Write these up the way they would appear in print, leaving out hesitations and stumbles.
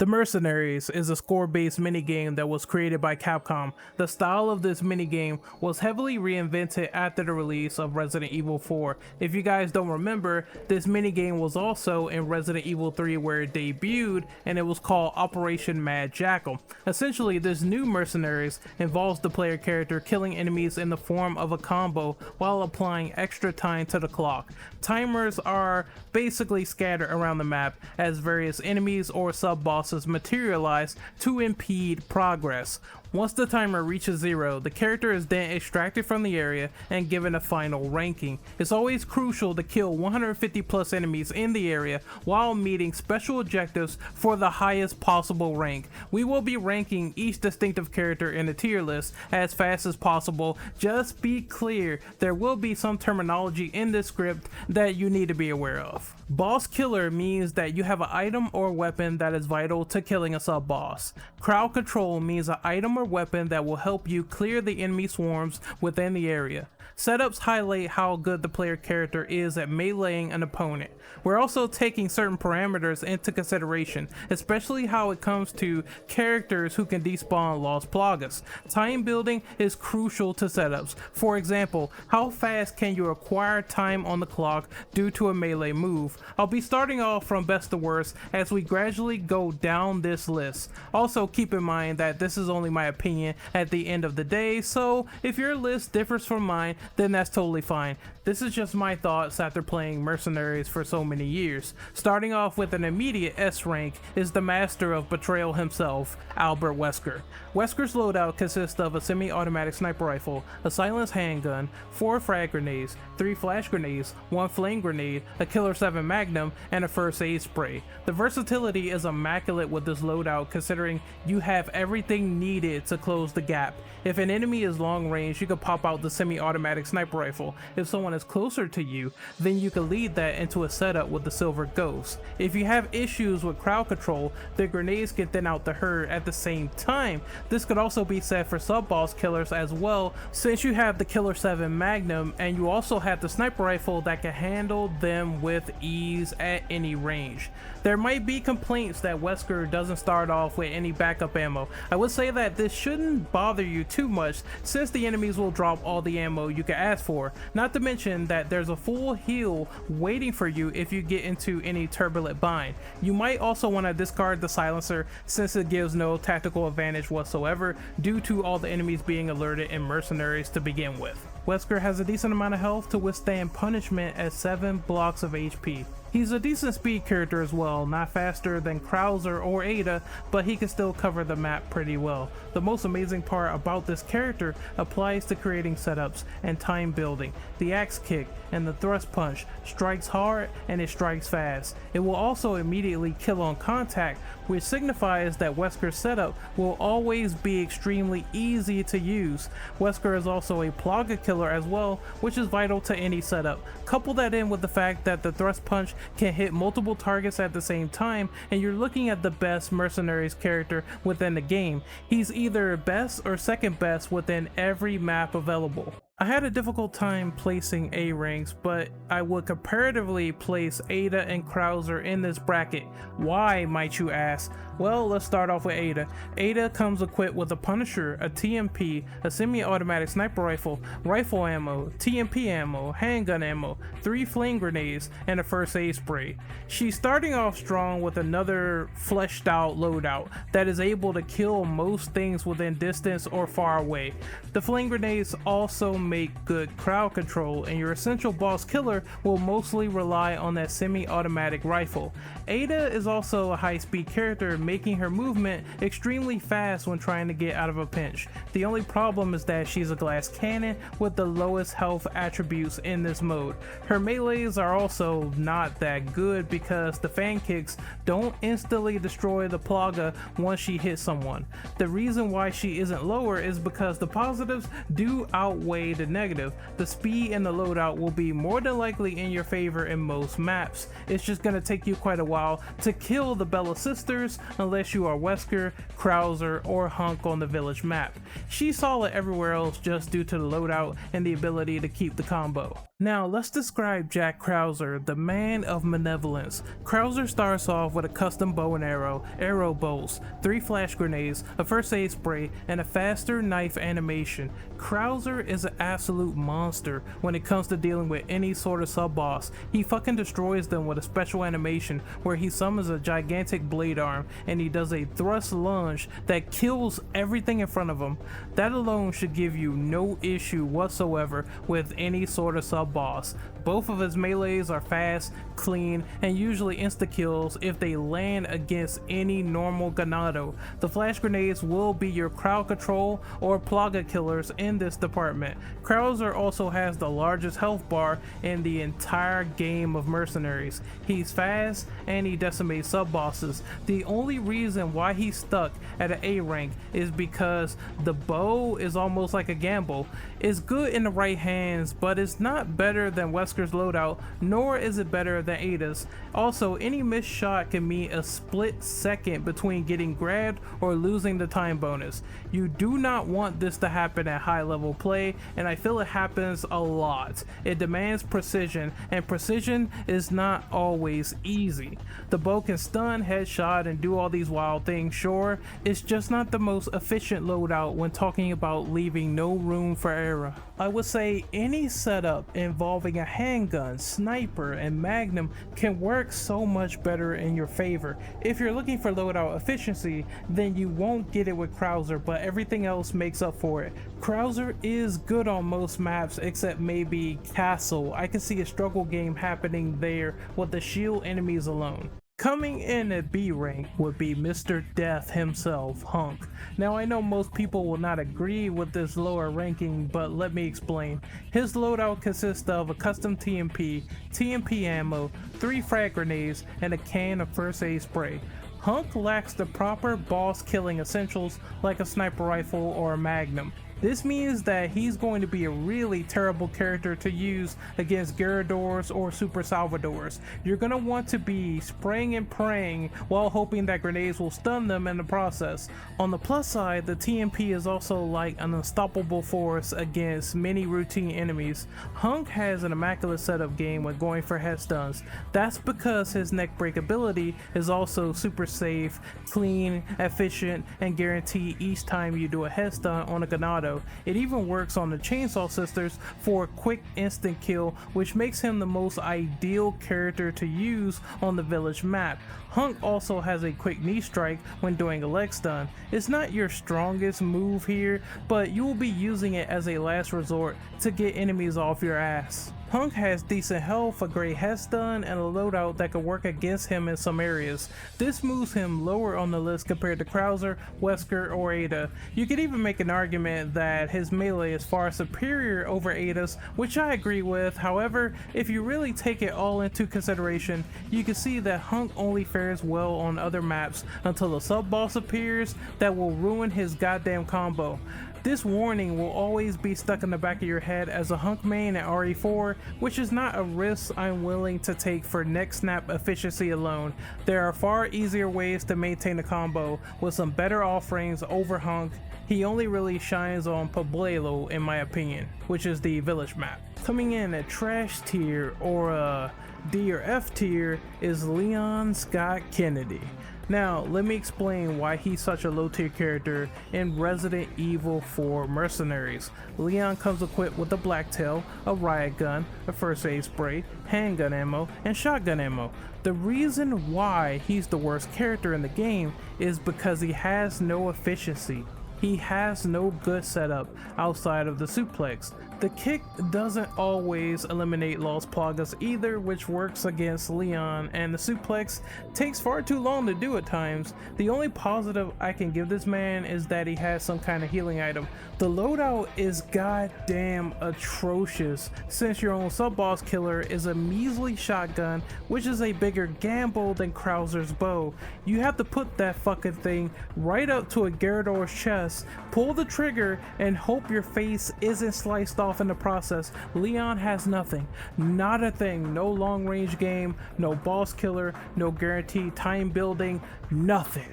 The Mercenaries is a score-based minigame that was created by Capcom. The style of this minigame was heavily reinvented after the release of Resident Evil 4. If you guys don't remember, this minigame was also in Resident Evil 3 where it debuted, and it was called Operation Mad Jackal. Essentially, this new Mercenaries involves the player character killing enemies in the form of a combo while applying extra time to the clock. Timers are basically scattered around the map as various enemies or sub-bosses materialize to impede progress. Once the timer reaches 0, the character is then extracted from the area and given a final ranking. It's always crucial to kill 150 plus enemies in the area while meeting special objectives for the highest possible rank. We will be ranking each distinctive character in a tier list as fast as possible. Just be clear, there will be some terminology in this script that you need to be aware of. Boss killer means that you have an item or weapon that is vital to killing a sub-boss. Crowd control means an item or weapon that will help you clear the enemy swarms within the area. Setups highlight how good the player character is at meleeing an opponent. We're also taking certain parameters into consideration, especially how it comes to characters who can despawn lost plagas. Time building is crucial to setups. For example, how fast can you acquire time on the clock due to a melee move? I'll be starting off from best to worst as we gradually go down this list. Also keep in mind that this is only my opinion at the end of the day, so if your list differs from mine, then that's totally fine. This is just my thoughts after playing Mercenaries for so many years. Starting off with an immediate S rank is the master of betrayal himself, Albert Wesker. Wesker's loadout consists of a semi-automatic sniper rifle, a silenced handgun, 4 frag grenades, 3 flash grenades, 1 flame grenade, a Killer 7 Magnum, and a first aid spray. The versatility is immaculate with this loadout considering you have everything needed to close the gap. If an enemy is long range, you can pop out the semi-automatic sniper rifle. If someone is closer to you, then you can lead that into a setup with the Silver Ghost. If you have issues with crowd control, the grenades can thin out the herd at the same time. This could also be said for sub-boss killers as well, since you have the Killer 7 Magnum and you also have the sniper rifle that can handle them with ease at any range. There might be complaints that Wesker doesn't start off with any backup ammo. I would say that this shouldn't bother you too much since the enemies will drop all the ammo you can ask for, not to mention that there's a full heal waiting for you if you get into any turbulent bind. You might also want to discard the silencer since it gives no tactical advantage whatsoever due to all the enemies being alerted in Mercenaries to begin with. Wesker has a decent amount of health to withstand punishment at 7 blocks of HP. He's a decent speed character as well, not faster than Krauser or Ada, but he can still cover the map pretty well. The most amazing part about this character applies to creating setups and time building. The axe kick and the thrust punch strikes hard and it strikes fast. It will also immediately kill on contact, which signifies that Wesker's setup will always be extremely easy to use. Wesker is also a plaga killer as well, which is vital to any setup. Couple that in with the fact that the thrust punch can hit multiple targets at the same time, and you're looking at the best Mercenaries character within the game. He's either best or second best within every map available. I had a difficult time placing A ranks, but I would comparatively place Ada and Krauser in this bracket. Why, might you ask? Well, let's start off with Ada. Ada comes equipped with a Punisher, a TMP, a semi-automatic sniper rifle, rifle ammo, TMP ammo, handgun ammo, 3 flame grenades, and a first aid spray. She's starting off strong with another fleshed out loadout that is able to kill most things within distance or far away. The flame grenades also make good crowd control, and your essential boss killer will mostly rely on that semi-automatic rifle. Ada is also a high-speed character, making her movement extremely fast when trying to get out of a pinch. The only problem is that she's a glass cannon with the lowest health attributes in this mode. Her melees are also not that good because the fan kicks don't instantly destroy the plaga once she hits someone. The reason why she isn't lower is because the positives do outweigh weighted negative. The speed and the loadout will be more than likely in your favor in most maps. It's just gonna take you quite a while to kill the Bella sisters unless you are Wesker, Krauser, or Hunk on the village map. She's solid everywhere else just due to the loadout and the ability to keep the combo. Now let's describe Jack Krauser, the man of malevolence. Krauser starts off with a custom bow and arrow bolts, 3 flash grenades, a first aid spray, and a faster knife animation. Krauser is an absolute monster when it comes to dealing with any sort of sub-boss. He fucking destroys them with a special animation where he summons a gigantic blade arm and he does a thrust lunge that kills everything in front of him. That alone should give you no issue whatsoever with any sort of sub-boss. Both of his melees are fast, clean, and usually insta-kills if they land against any normal ganado. The flash grenades will be your crowd control or plaga killers in this department. Krauser also has the largest health bar in the entire game of Mercenaries. He's fast and he decimates sub-bosses. The only reason why he's stuck at an A rank is because the bow is almost like a gamble. It's good in the right hands, but it's not better than Wesker's loadout, nor is it better than Ada's. Also, any missed shot can mean a split second between getting grabbed or losing the time bonus. You do not want this to happen at high level play, and I feel it happens a lot. It demands precision, and precision is not always easy. The bow can stun, headshot, and do all these wild things, sure. It's just not the most efficient loadout when talking about leaving no room for error. I would say any setup involving a handgun, sniper, and magnum can work so much better in your favor. If you're looking for loadout efficiency, then you won't get it with Krauser, but everything else makes up for it. Krauser is good on most maps except maybe Castle. I can see a struggle game happening there with the shield enemies alone. Coming in at B rank would be Mr. Death himself, Hunk. Now I know most people will not agree with this lower ranking, but let me explain. His loadout consists of a custom TMP, TMP ammo, 3 frag grenades, and a can of first aid spray. Hunk lacks the proper boss killing essentials like a sniper rifle or a magnum. This means that he's going to be a really terrible character to use against Gyarados or Super Salvadors. You're going to want to be spraying and praying while hoping that grenades will stun them in the process. On the plus side, the TMP is also like an unstoppable force against many routine enemies. Hunk has an immaculate setup game when going for head stuns. That's because his neck break ability is also super safe, clean, efficient, and guaranteed each time you do a head stun on a ganado. It even works on the Chainsaw Sisters for a quick instant kill, which makes him the most ideal character to use on the village map. Hunk also has a quick knee strike when doing a leg stun. It's not your strongest move here, but you will be using it as a last resort to get enemies off your ass. Hunk has decent health, a great head stun, and a loadout that can work against him in some areas. This moves him lower on the list compared to Krauser, Wesker, or Ada. You could even make an argument that his melee is far superior over Ada's, which I agree with. However, if you really take it all into consideration, you can see that Hunk only fares well on other maps until a sub-boss appears that will ruin his goddamn combo. This warning will always be stuck in the back of your head as a Hunk main at RE4, which is not a risk I'm willing to take for neck snap efficiency alone. There are far easier ways to maintain a combo with some better offerings over Hunk. He only really shines on Pueblo in my opinion, which is the village map. Coming in at trash tier or a D or F tier is Leon Scott Kennedy. Now, let me explain why he's such a low tier character in Resident Evil 4 Mercenaries. Leon comes equipped with a blacktail, a riot gun, a first aid spray, handgun ammo, and shotgun ammo. The reason why he's the worst character in the game is because he has no efficiency. He has no good setup outside of the suplex. The kick doesn't always eliminate lost plagas either, which works against Leon, and the suplex takes far too long to do at times. The only positive I can give this man is that he has some kind of healing item. The loadout is goddamn atrocious, since your own sub-boss killer is a measly shotgun, which is a bigger gamble than Krauser's bow. You have to put that fucking thing right up to a Gyarados chest, pull the trigger, and hope your face isn't sliced off off in the process. Leon has nothing, not a thing, no long range game, no boss killer, no guaranteed time building, nothing.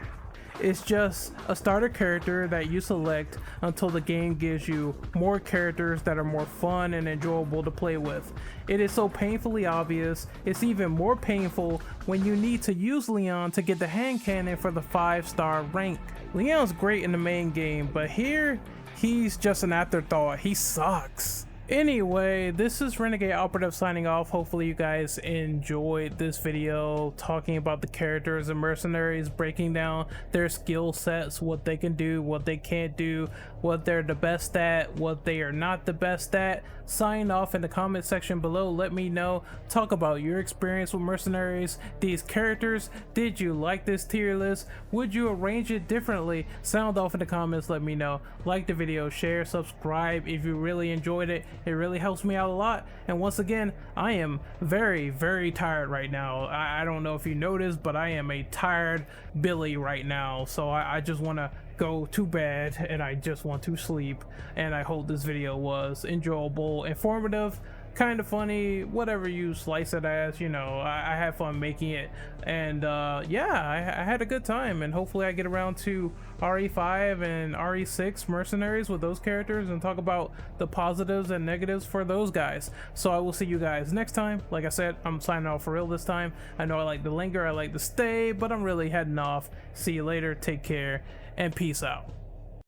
It's just a starter character that you select until the game gives you more characters that are more fun and enjoyable to play with. It is so painfully obvious. It's even more painful when you need to use Leon to get the hand cannon for the 5-star rank. Leon's great in the main game, but here, he's just an afterthought. He sucks. Anyway, this is Renegade Operative signing off. Hopefully you guys enjoyed this video talking about the characters and mercenaries, breaking down their skill sets, what they can do, what they can't do, what they're the best at, what they are not the best at. Sign off in the comment section below. Let me know. Talk about your experience with mercenaries, these characters. Did you like this tier list? Would you arrange it differently? Sound off in the comments. Let me know. Like the video, share, subscribe if you really enjoyed it. It really helps me out a lot. And once again, I am very, very tired right now. I don't know if you noticed, but I am a tired Billy right now. So I just want to go to bed and I just want to sleep. And I hope this video was enjoyable, informative, kind of funny, whatever you slice it as. You know, I had fun making it, and yeah, I had a good time, and hopefully I get around to RE5 and RE6 mercenaries with those characters and talk about the positives and negatives for those guys. So I will see you guys next time. Like I said, I'm signing off for real this time. I know I like to linger, I like to stay, but I'm really heading off. See you later, take care, and peace out.